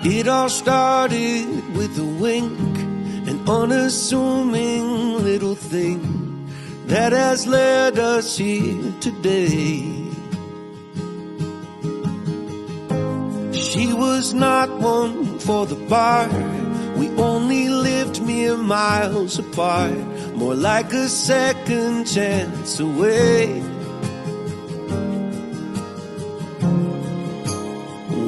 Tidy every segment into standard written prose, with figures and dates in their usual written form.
It all started with a wink, an unassuming little thing that has led us here today. She was not one for the bar. We only lived mere miles apart, more like a second chance away.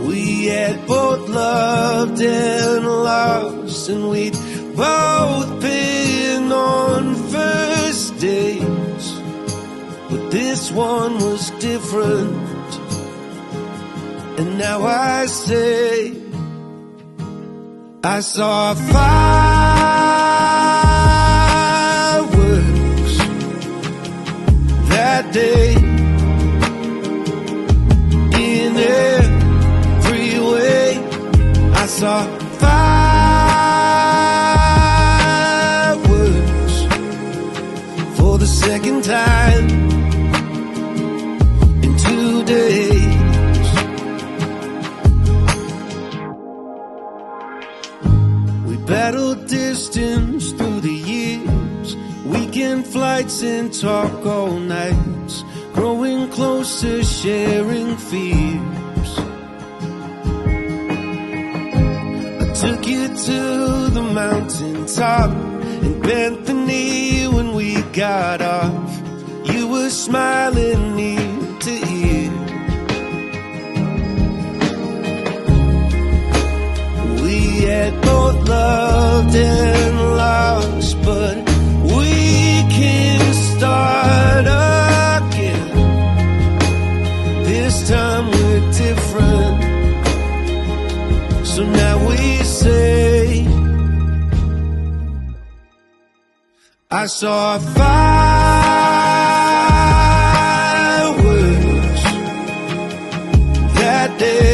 We had both loved and lost, and we'd both been on first dates, but this one was different. And now I say, I saw fireworks that day in every way. I saw fireworks for the second time in 2 days. Battled distance through the years, weekend flights and talk all nights, growing closer, sharing fears. I took you to the mountaintop and bent the knee when we got off. You were smiling ear to ear. We had both loved and lost, but we can start again. This time we're different, so now we say, I saw fireworks that day